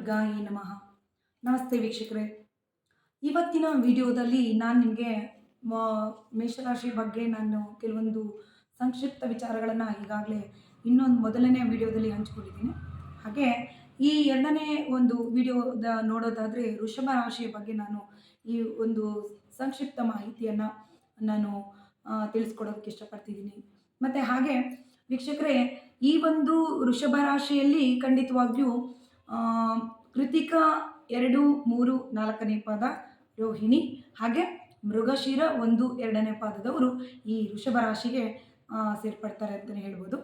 ದುರ್ಗಾಯೇ ನಮಃ. ನಮಸ್ತೆ ವೀಕ್ಷಕರೇ. ಇವತ್ತಿನ ವಿಡಿಯೋದಲ್ಲಿ ನಾನು ನಿಮಗೆ ಮೇಷರಾಶಿ ಬಗ್ಗೆ ನಾನು ಕೆಲವೊಂದು ಸಂಕ್ಷಿಪ್ತ ವಿಚಾರಗಳನ್ನು ಈಗಾಗಲೇ ಮೊದಲನೇ ವಿಡಿಯೋದಲ್ಲಿ ಹಂಚಿಕೊಂಡಿದ್ದೀನಿ. ಹಾಗೆ ಈ ಎರಡನೇ ಒಂದು ವಿಡಿಯೋದ ನೋಡೋದಾದರೆ ವೃಷಭ ರಾಶಿಯ ಬಗ್ಗೆ ನಾನು ಈ ಒಂದು ಸಂಕ್ಷಿಪ್ತ ಮಾಹಿತಿಯನ್ನು ನಾನು ತಿಳಿಸ್ಕೊಡೋದಕ್ಕೆ ಇಷ್ಟಪಡ್ತಿದ್ದೀನಿ. ಮತ್ತು ಹಾಗೆ ವೀಕ್ಷಕರೇ, ಈ ಒಂದು ವೃಷಭ ರಾಶಿಯಲ್ಲಿ ಖಂಡಿತವಾಗಿಯೂ ಕೃತಿಕ 2, 3, 4ನೇ ಪಾದ, ರೋಹಿಣಿ ಹಾಗೆ ಮೃಗಶಿರ 1, 2ನೇ ಪಾದದವರು ಈ ವೃಷಭ ರಾಶಿಗೆ ಸೇರ್ಪಡ್ತಾರೆ ಅಂತಲೇ ಹೇಳ್ಬೋದು.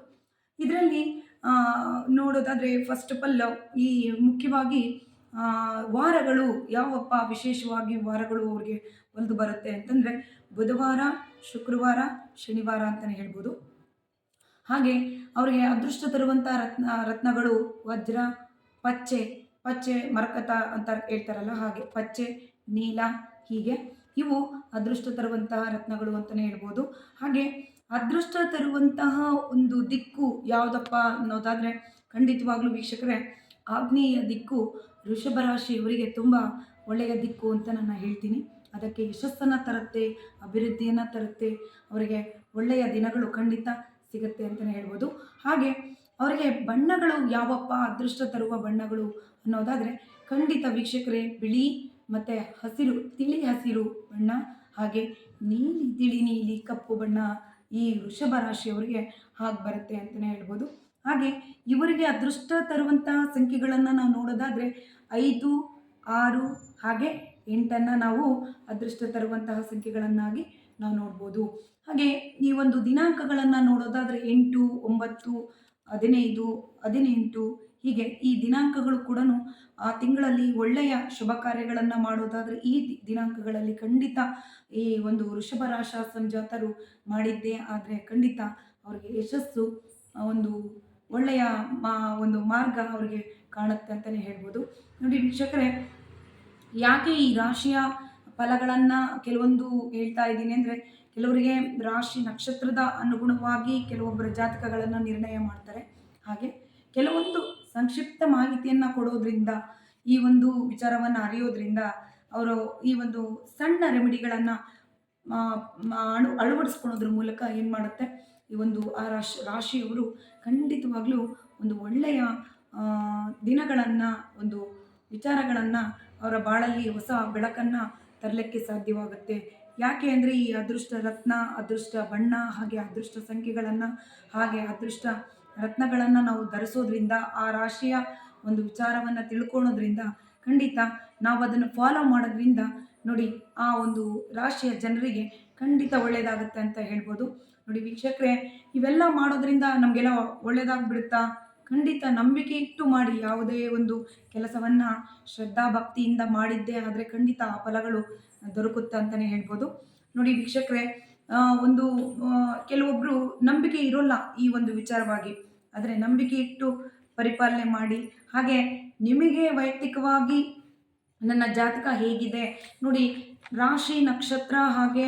ಇದರಲ್ಲಿ ನೋಡೋದಾದರೆ ಫಸ್ಟ್ ಆಫ್ ಆಲ್ ಈ ಮುಖ್ಯವಾಗಿ ವಾರಗಳು ಯಾವಪ್ಪ ವಿಶೇಷವಾಗಿ ವಾರಗಳು ಅವ್ರಿಗೆ ಒಲಿದು ಬರುತ್ತೆ ಅಂತಂದರೆ ಬುಧವಾರ, ಶುಕ್ರವಾರ, ಶನಿವಾರ ಅಂತಲೇ ಹೇಳ್ಬೋದು. ಹಾಗೆ ಅವರಿಗೆ ಅದೃಷ್ಟ ತರುವಂಥ ರತ್ನಗಳು ವಜ್ರ, ಪಚ್ಚೆ ಮರಕತ ಅಂತ ಹೇಳ್ತಾರಲ್ಲ, ಹಾಗೆ ಪಚ್ಚೆ, ನೀಲ, ಹೀಗೆ ಇವು ಅದೃಷ್ಟ ತರುವಂತಹ ರತ್ನಗಳು ಅಂತಲೇ ಹೇಳ್ಬೋದು. ಹಾಗೆ ಅದೃಷ್ಟ ತರುವಂತಹ ಒಂದು ದಿಕ್ಕು ಯಾವುದಪ್ಪ ಅನ್ನೋದಾದರೆ ಖಂಡಿತವಾಗ್ಲೂ ವೀಕ್ಷಕರೇ, ಆಗ್ನೇಯ ದಿಕ್ಕು ವೃಷಭ ರಾಶಿಯವರಿಗೆ ತುಂಬ ಒಳ್ಳೆಯ ದಿಕ್ಕು ಅಂತ ನಾನು ಹೇಳ್ತೀನಿ. ಅದಕ್ಕೆ ಯಶಸ್ಸನ್ನು ತರುತ್ತೆ, ಅಭಿವೃದ್ಧಿಯನ್ನು ತರುತ್ತೆ, ಅವರಿಗೆ ಒಳ್ಳೆಯ ದಿನಗಳು ಖಂಡಿತ ಸಿಗುತ್ತೆ ಅಂತಲೇ ಹೇಳ್ಬೋದು. ಹಾಗೆ ಅವರಿಗೆ ಬಣ್ಣಗಳು ಯಾವಪ್ಪ ಅದೃಷ್ಟ ತರುವ ಬಣ್ಣಗಳು ಅನ್ನೋದಾದರೆ ಖಂಡಿತ ವೀಕ್ಷಕರೇ, ಬಿಳಿ ಮತ್ತು ಹಸಿರು, ತಿಳಿ ಹಸಿರು ಬಣ್ಣ, ಹಾಗೆ ನೀಲಿ, ತಿಳಿ ನೀಲಿ, ಕಪ್ಪು ಬಣ್ಣ ಈ ವೃಷಭ ರಾಶಿಯವರಿಗೆ ಹಾಗೆ ಬರುತ್ತೆ ಅಂತಲೇ ಹೇಳ್ಬೋದು. ಹಾಗೆ ಇವರಿಗೆ ಅದೃಷ್ಟ ತರುವಂತಹ ಸಂಖ್ಯೆಗಳನ್ನು ನಾವು ನೋಡೋದಾದರೆ 5, 6 ಹಾಗೆ 8 ನಾವು ಅದೃಷ್ಟ ತರುವಂತಹ ಸಂಖ್ಯೆಗಳನ್ನಾಗಿ ನಾವು ನೋಡ್ಬೋದು. ಹಾಗೆ ಈ ಒಂದು ದಿನಾಂಕಗಳನ್ನು ನೋಡೋದಾದರೆ 8, 9, 15, 18 ಹೀಗೆ ಈ ದಿನಾಂಕಗಳು ಕೂಡ ಆ ತಿಂಗಳಲ್ಲಿ ಒಳ್ಳೆಯ ಶುಭ ಕಾರ್ಯಗಳನ್ನು ಮಾಡೋದಾದರೆ ಈ ದಿನಾಂಕಗಳಲ್ಲಿ ಖಂಡಿತ ಈ ಒಂದು ವೃಷಭ ರಾಶಿ ಸಂಜಾತರು ಮಾಡಿದ್ದೇ ಆದರೆ ಖಂಡಿತ ಅವರಿಗೆ ಯಶಸ್ಸು, ಒಂದು ಒಳ್ಳೆಯ ಒಂದು ಮಾರ್ಗ ಅವರಿಗೆ ಕಾಣುತ್ತೆ ಅಂತಲೇ ಹೇಳ್ಬೋದು. ನೋಡಿ ವೀಕ್ಷಕರೇ, ಯಾಕೆ ಈ ರಾಶಿಯ ಫಲಗಳನ್ನು ಕೆಲವೊಂದು ಹೇಳ್ತಾ ಇದ್ದೀನಿ ಅಂದರೆ, ಕೆಲವರಿಗೆ ರಾಶಿ ನಕ್ಷತ್ರದ ಅನುಗುಣವಾಗಿ ಕೆಲವೊಬ್ಬರ ಜಾತಕಗಳನ್ನು ನಿರ್ಣಯ ಮಾಡ್ತಾರೆ. ಹಾಗೆ ಕೆಲವೊಂದು ಸಂಕ್ಷಿಪ್ತ ಮಾಹಿತಿಯನ್ನು ಕೊಡೋದ್ರಿಂದ, ಈ ಒಂದು ವಿಚಾರವನ್ನು ಅರಿಯೋದ್ರಿಂದ ಅವರು ಈ ಒಂದು ಸಣ್ಣ ರೆಮಿಡಿಗಳನ್ನು ಅಳವಡಿಸ್ಕೊಳ್ಳೋದ್ರ ಮೂಲಕ ಏನು ಮಾಡುತ್ತೆ, ಈ ಒಂದು ಆ ರಾಶಿಯವರು ಖಂಡಿತವಾಗ್ಲೂ ಒಂದು ಒಳ್ಳೆಯ ದಿನಗಳನ್ನು, ಒಂದು ವಿಚಾರಗಳನ್ನು ಅವರ ಬಾಳಲ್ಲಿ ಹೊಸ ಬೆಳಕನ್ನು ತರಲಿಕ್ಕೆ ಸಾಧ್ಯವಾಗುತ್ತೆ. ಯಾಕೆ ಅಂದರೆ ಈ ಅದೃಷ್ಟ ರತ್ನ, ಅದೃಷ್ಟ ಬಣ್ಣ, ಹಾಗೆ ಅದೃಷ್ಟ ಸಂಖ್ಯೆಗಳನ್ನು, ಹಾಗೆ ಅದೃಷ್ಟ ರತ್ನಗಳನ್ನು ನಾವು ಧರಿಸೋದ್ರಿಂದ, ಆ ರಾಶಿಯ ಒಂದು ವಿಚಾರವನ್ನು ತಿಳ್ಕೊಳ್ಳೋದ್ರಿಂದ ಖಂಡಿತ ನಾವು ಅದನ್ನು ಫಾಲೋ ಮಾಡೋದ್ರಿಂದ ನೋಡಿ ಆ ಒಂದು ರಾಶಿಯ ಜನರಿಗೆ ಖಂಡಿತ ಒಳ್ಳೆಯದಾಗುತ್ತೆ ಅಂತ ಹೇಳ್ಬೋದು. ನೋಡಿ ವೀಕ್ಷಕರೇ, ಇವೆಲ್ಲ ಮಾಡೋದ್ರಿಂದ ನಮಗೆಲ್ಲ ಒಳ್ಳೆಯದಾಗ್ಬಿಡುತ್ತಾ? ಖಂಡಿತ ನಂಬಿಕೆ ಇಟ್ಟು ಮಾಡಿ. ಯಾವುದೇ ಒಂದು ಕೆಲಸವನ್ನು ಶ್ರದ್ಧಾ ಭಕ್ತಿಯಿಂದ ಮಾಡಿದ್ದೇ ಆದರೆ ಖಂಡಿತ ಆ ಫಲಗಳು ದೊರಕುತ್ತೆ ಅಂತಲೇ ಹೇಳ್ಬೋದು. ನೋಡಿ ವೀಕ್ಷಕರೇ, ಒಂದು ಕೆಲವೊಬ್ಬರು ನಂಬಿಕೆ ಇರೋಲ್ಲ ಈ ಒಂದು ವಿಚಾರವಾಗಿ, ಆದರೆ ನಂಬಿಕೆ ಇಟ್ಟು ಪರಿಪಾಲನೆ ಮಾಡಿ. ಹಾಗೆ ನಿಮಗೆ ವೈಯಕ್ತಿಕವಾಗಿ ನನ್ನ ಜಾತಕ ಹೇಗಿದೆ ನೋಡಿ, ರಾಶಿ ನಕ್ಷತ್ರ ಹಾಗೆ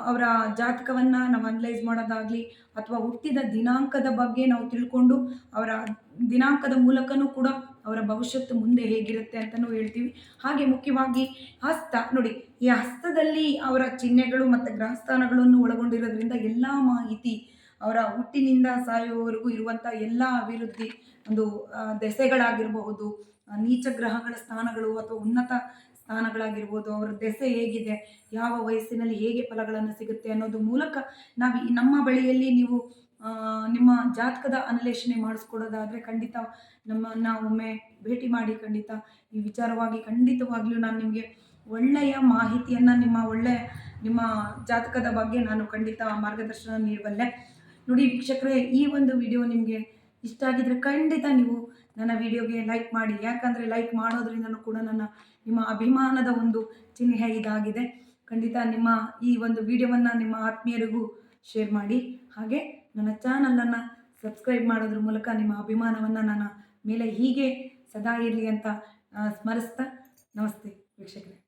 ಅವರ ಜಾತಕವನ್ನು ನಾವು ಅನಲೈಸ್ ಮಾಡೋದಾಗಲಿ ಅಥವಾ ಹುಟ್ಟಿದ ದಿನಾಂಕದ ಬಗ್ಗೆ ನಾವು ತಿಳ್ಕೊಂಡು ಅವರ ದಿನಾಂಕದ ಮೂಲಕನೂ ಕೂಡ ಅವರ ಭವಿಷ್ಯತ್ತು ಮುಂದೆ ಹೇಗಿರುತ್ತೆ ಅಂತಲೂ ಹೇಳ್ತೀವಿ. ಹಾಗೆ ಮುಖ್ಯವಾಗಿ ಹಸ್ತ ನೋಡಿ, ಈ ಹಸ್ತದಲ್ಲಿ ಅವರ ಚಿಹ್ನೆಗಳು ಮತ್ತು ಗ್ರಹಸ್ಥಾನಗಳನ್ನು ಒಳಗೊಂಡಿರೋದ್ರಿಂದ ಎಲ್ಲ ಮಾಹಿತಿ, ಅವರ ಹುಟ್ಟಿನಿಂದ ಸಾಯುವವರೆಗೂ ಇರುವಂಥ ಎಲ್ಲ ಅಭಿವೃದ್ಧಿ, ಒಂದು ದೆಸೆಗಳಾಗಿರಬಹುದು, ನೀಚ ಗ್ರಹಗಳ ಸ್ಥಾನಗಳು ಅಥವಾ ಉನ್ನತ ಸ್ಥಾನಗಳಾಗಿರ್ಬೋದು, ಅವರ ದೆಸೆ ಹೇಗಿದೆ, ಯಾವ ವಯಸ್ಸಿನಲ್ಲಿ ಹೇಗೆ ಫಲಗಳನ್ನು ಸಿಗುತ್ತೆ ಅನ್ನೋದು ಮೂಲಕ ನಾವು ನಮ್ಮ ಬಳಿಯಲ್ಲಿ ನೀವು ನಿಮ್ಮ ಜಾತಕದ ಅನ್ವೇಷಣೆ ಮಾಡಿಸ್ಕೊಡೋದಾದರೆ ಖಂಡಿತ ನಮ್ಮನ್ನು ಒಮ್ಮೆ ಭೇಟಿ ಮಾಡಿ. ಖಂಡಿತ ಈ ವಿಚಾರವಾಗಿ ಖಂಡಿತವಾಗ್ಲೂ ನಾನು ನಿಮಗೆ ಒಳ್ಳೆಯ ಮಾಹಿತಿಯನ್ನು, ನಿಮ್ಮ ಜಾತಕದ ಬಗ್ಗೆ ನಾನು ಖಂಡಿತ ಮಾರ್ಗದರ್ಶನ ನೀಡಬಲ್ಲೆ. ನೋಡಿ ವೀಕ್ಷಕರೇ, ಈ ಒಂದು ವಿಡಿಯೋ ನಿಮಗೆ ಇಷ್ಟ ಆಗಿದ್ರೆ ಖಂಡಿತ ನೀವು ನನ್ನ ವಿಡಿಯೋಗೆ ಲೈಕ್ ಮಾಡಿ. ಯಾಕಂದರೆ ಲೈಕ್ ಮಾಡೋದ್ರಿಂದನೂ ಕೂಡ ನಿಮ್ಮ ಅಭಿಮಾನದ ಒಂದು ಚಿಹ್ನೆ ಇದಾಗಿದೆ. ಖಂಡಿತ ನಿಮ್ಮ ಈ ಒಂದು ವಿಡಿಯೋವನ್ನು ನಿಮ್ಮ ಆತ್ಮೀಯರಿಗೂ ಶೇರ್ ಮಾಡಿ. ಹಾಗೆ ನನ್ನ ಚಾನಲನ್ನು ಸಬ್ಸ್ಕ್ರೈಬ್ ಮಾಡೋದ್ರ ಮೂಲಕ ನಿಮ್ಮ ಅಭಿಮಾನವನ್ನು ನನ್ನ ಮೇಲೆ ಹೀಗೆ ಸದಾ ಇರಲಿ ಅಂತ ಸ್ಮರಿಸ್ತಾ, ನಮಸ್ತೆ ವೀಕ್ಷಕರೇ.